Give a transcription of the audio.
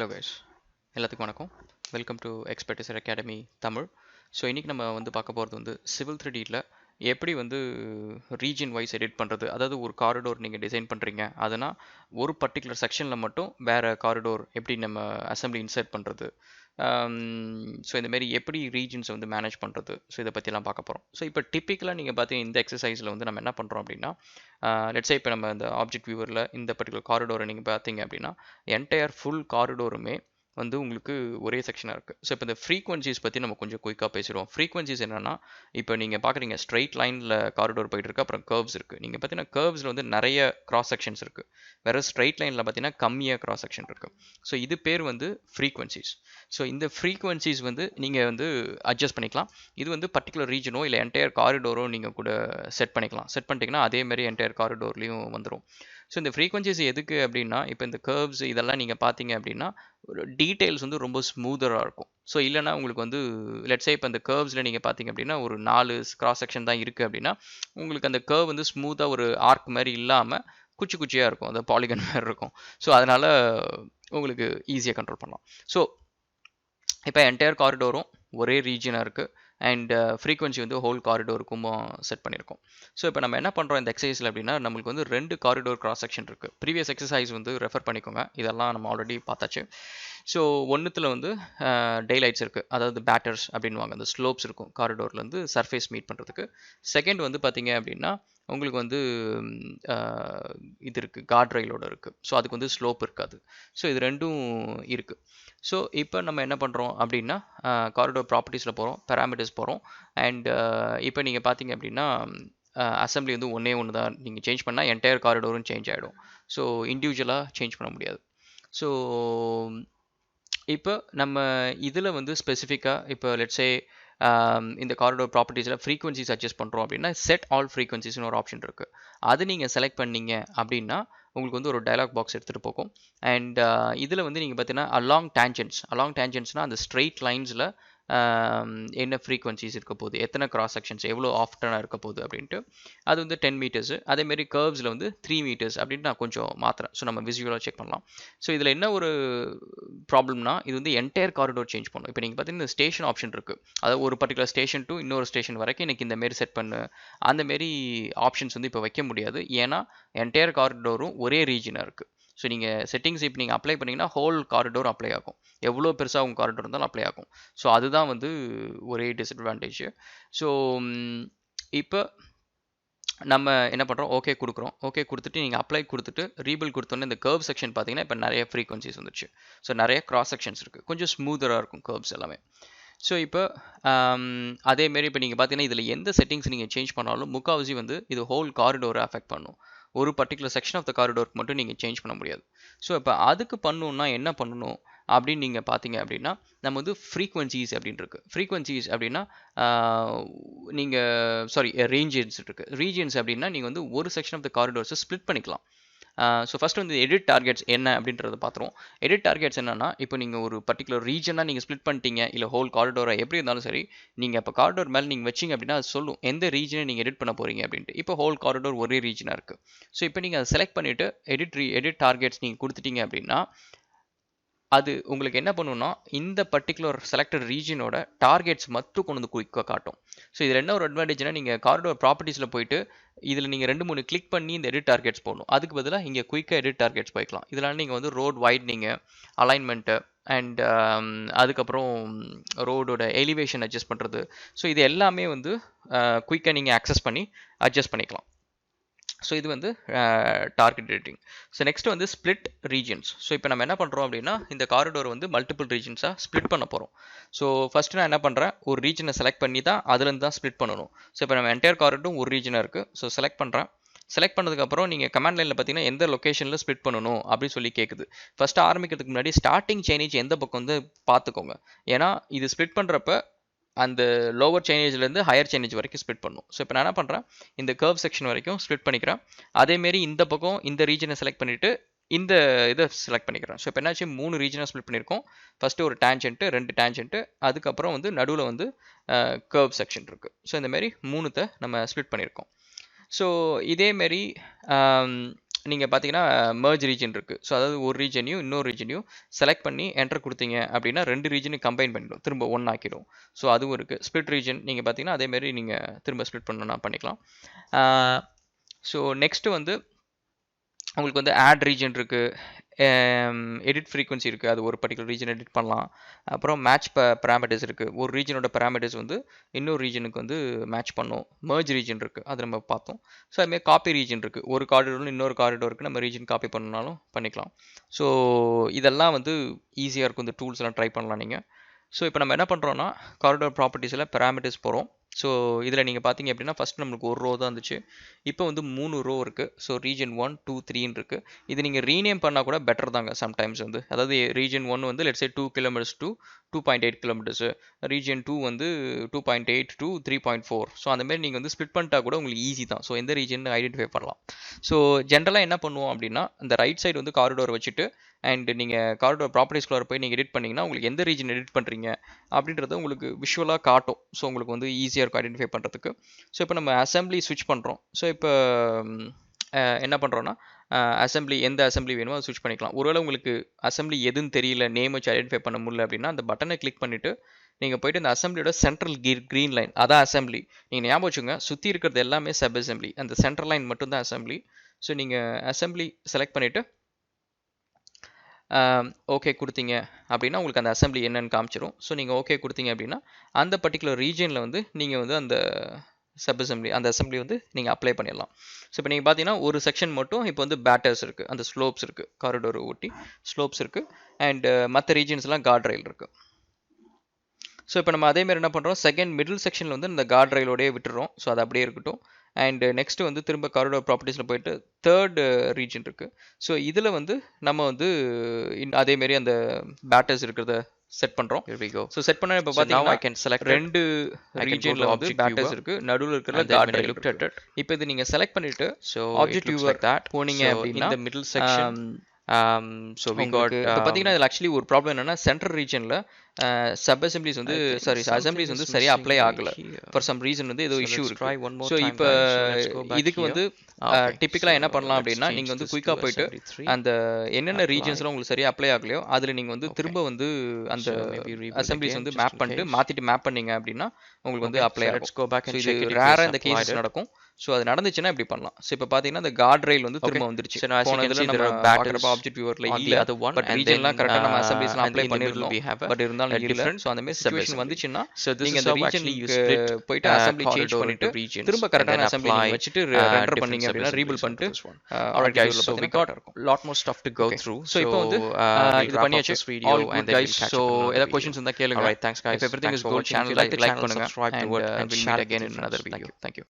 Hello guys, எல்லாத்துக்கும் வணக்கம். Welcome to Expertisor Academy Tamil. So இன்றைக்கி நம்ம பார்க்க போகிறது Civil3Dல எப்படி ரீஜன் வைஸ் எடிட் பண்ணுறது, அதாவது ஒரு காரிடோர் நீங்கள் டிசைன் பண்ணுறீங்க, அதனால் ஒரு பர்டிகுலர் செக்ஷனில் மட்டும் வேறு காரிடோர் எப்படி நம்ம அசம்பிளி இன்சர்ட் பண்ணுறது, ஸோ இந்தமாரி எப்படி ரீஜன்ஸை மேனேஜ் பண்ணுறது, ஸோ இதை பற்றிலாம் பார்க்க போகிறோம். ஸோ இப்போ டிப்பிக்கலாக நீங்கள் பார்த்தீங்கன்னா இந்த எக்ஸசைஸில் நம்ம என்ன பண்ணுறோம் அப்படின்னா, லெட்ஸே இப்போ நம்ம இந்த ஆப்ஜெக்ட் வியூவரில் இந்த பர்டிகுலர் காரிடோரை நீங்கள் பார்த்தீங்க அப்படின்னா என்டையர் ஃபுல் காரிடோருமே உங்களுக்கு ஒரே செக்ஷனாக இருக்குது. ஸோ இப்போ இந்த ஃப்ரீக்வன்சிஸ் பற்றி நம்ம கொஞ்சம் குயிக்காக பேசிடுவோம். ஃப்ரீக்வன்சிஸ் என்னென்னா, இப்போ நீங்கள் பார்க்குறீங்க ஸ்ட்ரைட் லைனில் காரிடோர் போயிட்டு இருக்கு, அப்புறம் கர்வ்ஸ் இருக்குது. நீங்கள் பார்த்தீங்கன்னா கர்வ்ஸில் நிறைய கிராஸ் செக்ஷன்ஸ் இருக்குது, வேறு ஸ்ட்ரைட் லைனில் பார்த்தீங்கன்னா கம்மியாக கிராஸ் செக்ஷன் இருக்குது. ஸோ இது பேர் ஃப்ரீக்வன்சிஸ். ஸோ இந்த ஃப்ரீக்வன்சிஸ் நீங்கள் அட்ஜஸ்ட் பண்ணிக்கலாம். இது பர்டிகுலர் ரீஜனோ இல்லை என்டையர் காரிடோரோ நீங்கள் கூட செட் பண்ணிக்கலாம். செட் பண்ணிட்டீங்கன்னா அதேமாதிரி என்டையர் காரிடோர்லேயும் வந்துடும். ஸோ இந்த ஃப்ரீக்வன்சிஸ் எதுக்கு அப்படின்னா, இப்போ இந்த கர்வ்ஸ் இதெல்லாம் நீங்கள் பார்த்தீங்க அப்படின்னா ஒரு டீட்டெயில்ஸ் ரொம்ப ஸ்மூதராக இருக்கும். ஸோ இல்லைனா உங்களுக்கு லெட்ஸே இப்போ அந்த கர்வ்ஸில் நீங்கள் பார்த்தீங்க அப்படின்னா ஒரு 4 கிராஸ் செக்ஷன் தான் இருக்குது அப்படின்னா உங்களுக்கு அந்த கர்வ் ஸ்மூத்தாக ஒரு ஆர்க் மாதிரி இல்லாமல் குச்சி குச்சியாக இருக்கும், அந்த பாலிகன் மாதிரி இருக்கும். ஸோ அதனால் உங்களுக்கு ஈஸியாக கண்ட்ரோல் பண்ணலாம். ஸோ இப்போ என்டையர் காரிடோரும் ஒரே ரீஜனாக இருக்குது அண்ட் ஃப்ரீக்வன்சி ஹோல் காரிடோருக்கும் செட் பண்ணியிருக்கோம். ஸோ இப்போ நம்ம என்ன பண்ணுறோம் இந்த எக்ஸசைஸில் அப்படின்னா, நம்மளுக்கு 2 காரிடோர் கிராஸ் செக்ஷன் இருக்குது. ப்ரீவியஸ் எக்ஸசைஸ் ரெஃபர் பண்ணிக்கோங்க, இதெல்லாம் நம்ம ஆல்ரெடி பார்த்தாச்சு. ஸோ ஒன்றுத்தில் டேலைட்ஸ் இருக்குது, அதாவது பேட்டர்ஸ் அப்படின்வாங்க, அந்த ஸ்லோப்ஸ் இருக்கும் காரிடோர்லேருந்து சர்ஃபேஸ் மீட் பண்ணுறதுக்கு. செகண்ட் பார்த்தீங்க அப்படின்னா உங்களுக்கு இது இருக்குது, கார்ட் ரயிலோட இருக்குது. ஸோ அதுக்கு ஸ்லோப் இருக்காது. ஸோ இது ரெண்டும் இருக்குது. ஸோ இப்போ நம்ம என்ன பண்ணுறோம் அப்படின்னா, காரிடோர் ப்ராப்பர்ட்டிஸில் போகிறோம், பேராமீட்டர்ஸ் போகிறோம். அண்ட் இப்போ நீங்கள் பார்த்தீங்க அப்படின்னா அசம்பிளி ஒன்றே ஒன்று தான் நீங்கள் சேஞ்ச் பண்ணால் என்டையர் காரிடோரும் சேஞ்ச் ஆகிடும். ஸோ இண்டிவிஜுவலாக சேஞ்ச் பண்ண முடியாது. ஸோ இப்போ நம்ம இதில் ஸ்பெசிஃபிக்காக இப்போ லெட்ஸே இந்த காரிடோர் ப்ராப்பர்ட்டிஸில் ஃப்ரீக்வன்சிஸ் அட்ஜஸ்ட் பண்ணுறோம் அப்படின்னா செட் ஆல் ஃப்ரீக்வன்சிஸ்னு ஒரு ஆப்ஷன் இருக்குது. அது நீங்கள் செலக்ட் பண்ணீங்க அப்படின்னா உங்களுக்கு ஒரு டயலாக் பாக்ஸ் எடுத்துகிட்டு போகும். அண்ட் இதில் நீங்கள் பார்த்தீங்கன்னா அலாங் டேஞ்சன்ஸ்னால் அந்த ஸ்ட்ரெயிட் லைன்ஸில் என்ன ஃப்ரீக்வன்சிஸ் இருக்க போகுது, எத்தனை கிராஸ் செக்ஷன்ஸ் எவ்வளோ ஆஃப்டனாக இருக்க போகுது அப்படின்ட்டு. அது 10 மீட்டர்ஸு, அதேமாரி கர்வ்ஸில் 3 மீட்டர்ஸ் அப்படின்ட்டு நான் கொஞ்சம் மாற்றுறேன். ஸோ நம்ம விசுவலாக செக் பண்ணலாம். ஸோ இதில் என்ன ஒரு ப்ராப்ளம்னா, இது என்டையர் காரிடோர் சேஞ்ச் பண்ணும். இப்போ நீங்கள் பார்த்தீங்கன்னா இந்த ஸ்டேஷன் ஆப்ஷன் இருக்குது, அதாவது ஒரு பர்டிகுலர் ஸ்டேஷன் டு இன்னொரு ஸ்டேஷன் வரைக்கும் எனக்கு இந்தமாரி செட் பண்ணு, அந்தமாரி ஆப்ஷன்ஸ் இப்போ வைக்க முடியாது. ஏன்னா என்டையர் காரிடோரும் ஒரே ரீஜனாக இருக்குது. ஸோ நீங்கள் செட்டிங்ஸ் இப்போ நீங்கள் அப்ளை பண்ணிங்கன்னா ஹோல் காரிடோர் அப்ளை ஆகும், எவ்வளோ பெருசாக உங்கள் காரிடோர் இருந்தாலும் அப்ளை ஆகும். ஸோ அதுதான் ஒரே டிஸ்அட்வான்டேஜ். ஸோ இப்போ நம்ம என்ன பண்ணுறோம், ஓகே கொடுக்குறோம். ஓகே கொடுத்துட்டு நீங்கள் அப்ளை கொடுத்துட்டு ரீபில் கொடுத்தோன்னே இந்த கர்வ் செக்ஷன் பார்த்தீங்கன்னா இப்போ நிறைய ஃப்ரீக்வன்சிஸ் வந்துச்சு. ஸோ நிறைய கிராஸ் செக்ஷன்ஸ் இருக்குது, கொஞ்சம் ஸ்மூதராக இருக்கும் கர்வ்ஸ் எல்லாமே. ஸோ இப்போ அதேமாரி இப்போ நீங்கள் பார்த்தீங்கன்னா இதில் எந்த செட்டிங்ஸ் நீங்கள் சேஞ்ச் பண்ணாலும் முக்கால்வாசி இது ஹோல் காரிடோரை அஃபெக்ட் பண்ணும். ஒரு பர்டிகுலர் செக்ஷன் ஆஃப் த காரிடோருக்கு மட்டும் நீங்கள் சேஞ்ச் பண்ண முடியாது. ஸோ இப்போ அதுக்கு பண்ணணுன்னா என்ன பண்ணணும் அப்படின்னு நீங்கள் பார்த்தீங்க அப்படின்னா, நம்ம ஃப்ரீக்வன்சிஸ் அப்படின்னு இருக்குது. ஃப்ரீக்வன்சிஸ் அப்படின்னா நீங்கள் ரீஜன்ஸ் இருக்குது. ரீஜன்ஸ் அப்படின்னா நீங்கள் ஒரு செக்ஷன் ஆஃப் த காரிடோர்ஸை ஸ்ப்ளிட் பண்ணிக்கலாம். ஸோ ஃபஸ்ட் எடிட் டார்கெட்ஸ் என்ன அப்படின்றத பார்த்துருவோம். எடிட் டார்கெட்ஸ் என்னன்னா, இப்போ நீங்கள் ஒரு பர்டிகுலர் ரீஜனாக நீங்கள் ஸ்ப்ளிட் பண்ணிட்டீங்க, இல்லை ஹோல் காரிடோரை எப்படி இருந்தாலும் சரி, நீங்கள் இப்போ காரிடோர் மேலே நீங்கள் வச்சிங்க அப்படின்னா அது சொல்லும் எந்த ரீஜனை நீங்கள் எடிட் பண்ண போகிறீங்க அப்படின்ட்டு. இப்போ ஹோல் காரிடோர் ஒரே ரீஜனாக இருக்குது. ஸோ இப்போ நீங்கள் அதை செலக்ட் பண்ணிவிட்டு எடிட் டார்கெட்ஸ் நீங்கள் கொடுத்துட்டீங்க அப்படின்னா அது உங்களுக்கு என்ன பண்ணுன்னா, இந்த பர்டிகுலர் செலக்டட் ரீஜனோட டார்கெட்ஸ் மட்டும் கொண்டு குயிக்காக காட்டும். ஸோ இதில் என்ன ஒரு அட்வான்டேஜ்னா, நீங்கள் காரிடோர் ப்ராப்பர்ட்டிஸில் போயிட்டு இதில் நீங்கள் 2-3 கிளிக் பண்ணி இந்த எடிட் டார்கெட்ஸ் போடணும். அதுக்கு பதிலாக இங்கே குயிக்காக எடிட் டார்கெட்ஸ் போய்க்கலாம். இதனால் நீங்கள் ரோட் வைட்னிங், அலைன்மெண்ட்டு அண்ட் அதுக்கப்புறம் ரோடோட எலிவேஷன் அட்ஜஸ்ட் பண்ணுறது, ஸோ இது எல்லாமே குயிக்காக நீங்கள் அக்சஸ் பண்ணி அட்ஜஸ்ட் பண்ணிக்கலாம். ஸோ இது target editing. So next split regions. So இப்போ நம்ம என்ன பண்ணுறோம் அப்படின்னா, இந்த காரிடோர் மல்டிபிள் ரீஜன்ஸாக ஸ்ப்ளிட் பண்ண போகிறோம். ஸோ ஃபஸ்ட்டு நான் என்ன பண்ணுறேன், ஒரு ரீஜனை செலக்ட் பண்ணி தான் அதுலேருந்து தான் ஸ்ப்ளிட் பண்ணணும். ஸோ இப்போ நம்ம என்டையர் காரிடோரும் ஒரு ரீஜனாக இருக்குது. ஸோ செலக்ட் பண்ணுறேன். செலக்ட் பண்ணதுக்கப்புறம் நீங்கள் கமாண்ட் லைனில் பார்த்தீங்கன்னா எந்த லொக்கேஷனில் ஸ்ப்ளிட் பண்ணணும் அப்படின்னு சொல்லி கேட்குது. ஃபஸ்ட்டு ஆரம்பிக்கிறதுக்கு முன்னாடி ஸ்டார்டிங் செயினேஜ் எந்த பக்கம் பார்த்துக்கோங்க. ஏன்னா இது ஸ்ப்ளிட் பண்ணுறப்ப அந்த லோவர் செயினேஜ்லேருந்து ஹையர் செயினேஜ் வரைக்கும் ஸ்ப்ளிட் பண்ணும். ஸோ இப்போ நான் என்ன பண்ணுறேன், இந்த கர்வ் செக்ஷன் வரைக்கும் ஸ்ப்ளிட் பண்ணிக்கிறேன். அதேமாரி இந்த பக்கம் இந்த ரீஜனை செலக்ட் பண்ணிவிட்டு இந்த இதை செலக்ட் பண்ணிக்கிறேன். ஸோ இப்போ என்னாச்சு, 3 ரீஜனை ஸ்ப்ளிட் பண்ணியிருக்கோம். ஃபஸ்ட்டு ஒரு டேஞ்சென்ட்டு, 2 டேஞ்சென்ட்டு, அதுக்கப்புறம் நடுவில் கர்வ் செக்ஷன் இருக்குது. ஸோ இந்தமாரி 3த்தை நம்ம ஸ்ப்ளிட் பண்ணியிருக்கோம். ஸோ இதேமாரி நீங்கள் பார்த்தீங்கன்னா merge ரீஜன் இருக்குது. ஸோ அதாவது ஒரு ரீஜனையும் இன்னொரு ரீஜனையும் செலக்ட் பண்ணி என்டர் கொடுத்தீங்க அப்படின்னா 2 ரீஜனையும் கம்பைன் பண்ணிடும், திரும்ப ஒன்று ஆக்கிடும். ஸோ அதுவும் இருக்குது. ஸ்ப்ளிட் ரீஜன் நீங்கள் பார்த்தீங்கன்னா அதேமாரி நீங்கள் திரும்ப ஸ்ப்ளிட் பண்ணணும்னா பண்ணிக்கலாம். ஸோ நெக்ஸ்ட்டு வந்து உங்களுக்கு வந்து ஆட் ரீஜன் இருக்குது, எடிட் ஃப்ரீக்வன்சி இருக்குது, அது ஒரு பர்டிகுலர் ரீஜன் எடிட் பண்ணலாம். அப்புறம் மேட்ச் பேராமீட்டர்ஸ் இருக்குது, ஒரு ரீஜனோட பேராமீட்டர்ஸ் வந்து இன்னொரு ரீஜனுக்கு வந்து மேட்ச் பண்ணும். merge ரீஜன் இருக்குது, அது நம்ம பார்த்தோம். ஸோ அதுமாதிரி காப்பி ரீஜன் இருக்குது, ஒரு காரிடோரில் இன்னொரு காரிடோருக்கு நம்ம ரீஜன் காப்பி பண்ணனாலும் பண்ணிக்கலாம். ஸோ இதெல்லாம் வந்து ஈஸியாக இருக்கும், இந்த டூல்ஸ் எல்லாம் ட்ரை பண்ணலாம் நீங்கள். ஸோ இப்போ நம்ம என்ன பண்ணுறோன்னா காரிடோர் ப்ராப்பர்ட்டிஸில் பேராமீட்டர்ஸ் போகிறோம். ஸோ இதில் நீங்கள் பார்த்தீங்க அப்படின்னா ஃபஸ்ட் நம்மளுக்கு ஒரு ரோ தான் இருந்துச்சு, இப்போ வந்து 3 ரோ இருக்குது. ஸோ ரீஜன் 1 2 3 இருக்குது. இது நீங்கள் ரீநேம் பண்ணால் கூட பெட்டர் தாங்க சம்டைம்ஸ் வந்து. அதாவது ரீஜன் 1 வந்து let's say 2 kilometres to 2.8 kilometres, region 2 வந்து 2.8 டு 3.4. ஸோ அந்தமாரி நீங்கள் வந்து ஸ்ப்ளிட் பண்ணிட்டா கூட உங்களுக்கு ஈஸி தான். ஸோ எந்த ரீஜன் ஐடென்டிஃபை பண்ணலாம். ஸோ ஜென்ரலாக என்ன பண்ணுவோம் அப்படின்னா இந்த ரைட் சைடு வந்து காரிடோர் வச்சுட்டு அண்ட் நீங்கள் காரிடோர் ப்ராப்பர்ட்டிஸ்குள்ளே போய் நீங்கள் எடிட் பண்ணிங்கன்னா உங்களுக்கு எந்த ரீஜன் எடிட் பண்ணுறீங்க அப்படின்றத உங்களுக்கு விஷுவலாக காட்டும். ஸோ உங்களுக்கு வந்து ஈஸியாக இருக்கும் ஐடென்டிஃபை பண்ணுறதுக்கு. ஸோ இப்போ நம்ம அசம்பிளி ஸ்விட்ச் பண்ணுறோம். ஸோ இப்போ என்ன பண்ணுறோன்னா அசம்பிளி எந்த அசம்பிளி வேணுமோ அதை ஸ்விட்ச் பண்ணிக்கலாம். ஒருவேளை உங்களுக்கு அசம்பிளி எதுன்னு தெரியல, நேம் வச்சு ஐடென்டிஃபை பண்ண முடியல அப்படின்னா அந்த பட்டனை கிளிக் பண்ணிவிட்டு நீங்கள் போயிட்டு அந்த அசம்பிளியோட சென்ட்ரல் க்ரீன் லைன் அதான் அசம்பிளி. நீங்கள் ஞாபகம் வச்சுங்க, சுற்றி இருக்கிறது எல்லாமே சப் அசம்பிளி, அந்த சென்ட்ரல் லைன் மட்டும்தான் அசம்பிளி. ஸோ நீங்கள் அசம்பிளி செலக்ட் பண்ணிவிட்டு ஓகே கொடுத்தீங்க அப்படின்னா உங்களுக்கு அந்த அசம்பிளி என்னன்னு காமிச்சிடும். ஸோ நீங்கள் ஓகே கொடுத்தீங்க அப்படின்னா அந்த பர்டிகுலர் ரீஜனில் வந்து நீங்கள் வந்து அந்த சப் அசம்பிளி அந்த அசம்பிளி வந்து நீங்கள் அப்ளை பண்ணிடலாம். ஸோ இப்போ நீங்கள் பார்த்தீங்கன்னா ஒரு செக்ஷன் மட்டும் இப்போ வந்து பேட்டர்ஸ் இருக்குது, அந்த ஸ்லோப்ஸ் இருக்குது, காரிடோர் ஒட்டி ஸ்லோப்ஸ் இருக்குது, அண்ட் மற்ற ரீஜன்ஸ்லாம் கார்ட் ரயில் இருக்குது. ஸோ இப்போ நம்ம அதேமாதிரி என்ன பண்ணுறோம், செகண்ட் மிடில் செக்ஷனில் வந்து இந்த கார்ட் ரயிலோடய விட்டுறோம். ஸோ அது அப்படியே இருக்கட்டும். அண்ட் நெக்ஸ்ட்டு வந்து திரும்ப காரிடோர் ப்ராப்பர்ட்டிஸில் போயிட்டு தேர்ட் ரீஜன் இருக்குது. ஸோ இதில் வந்து நம்ம வந்து அதேமாரி அந்த பேட்டர்ஸ் இருக்கிறத செட் பண்ணுறோம். ஸோ செட் பண்ண இப்போ பார்த்தீங்கன்னா ரெண்டு ரீஜனில் வந்து பேட்டர்ஸ் இருக்குது, நடுவில் இருக்கிற கார்ட் ரயில் இருக்குது. இப்போ இது நீங்கள் செலக்ட் பண்ணிவிட்டு ஸோ ஆப்ஜெக்ட் வியூவர் போனீங்க அப்படின்னா இந்த middle section so we got இப்போ பார்த்தீங்கன்னா இதில் ஆக்சுவலி ஒரு ப்ராப்ளம் என்னன்னா சென்ட்ரல் ரீஜனில் சப் அசம்பிளிஸ் வந்து அசம்பிளிஸ் வந்து சரியாக அப்ளை ஆகலை, ஃபார் சம் ரீசன் வந்து ஏதோ இஷ்யூ இருக்கு. ஸோ இப்போ இதுக்கு வந்து டிப்பிக்கலாக என்ன பண்ணலாம் அப்படின்னா நீங்கள் வந்து குயிக்காக போயிட்டு அந்த என்னென்ன ரீஜன்ஸ்லாம் உங்களுக்கு சரியாக அப்ளை ஆகலையோ அதில் நீங்கள் வந்து திரும்ப வந்து அந்த அசம்பிளிஸ் வந்து மேப் பண்ணிட்டு மாற்றிட்டு மேப் பண்ணீங்க அப்படின்னா உங்களுக்கு வந்து அப்ளை ஆகும். இது ரேராக இந்த கேசஸ் நடக்கும். ஸோ அது நடந்துச்சுன்னா இப்படி பண்ணலாம். ஸோ இப்போ பார்த்தீங்கன்னா இந்த கார்ட் ரயில் வந்து திரும்ப வந்துருச்சு. ஆப்ஜெக்ட் வியூவர்ல இல்ல, பட் ரீஜன்லாம் கரெக்டாக நம்ம அசம்பிளிஸ்லாம் அப்ளை பண்ணிருந்தோம், பட் இருந்தாலும் இல்ல. ஸோ அந்த மாதிரி சிச்சுவேஷன் வந்துச்சுன்னா நீங்க அந்த ரீஜனுக்கு போயிட்டு அசம்பிளி சேஞ்ச் பண்ணிட்டு திரும்ப கரெக்டான அசம்பிளி வச்சுட்டு ரெண்டர் பண்ணீங்க அப்படின்னா ரீபில்ட் பண்ணிட்டு alright guys, so we got lot more stuff to go through. So இப்போ வந்து இது பண்ணியாச்சு all good guys. So ஏதாவது questions இருந்தா கேளுங்க. Alright, thanks guys. If everything is good, channel like பண்ணுங்க and we'll meet again in another video. Thank you.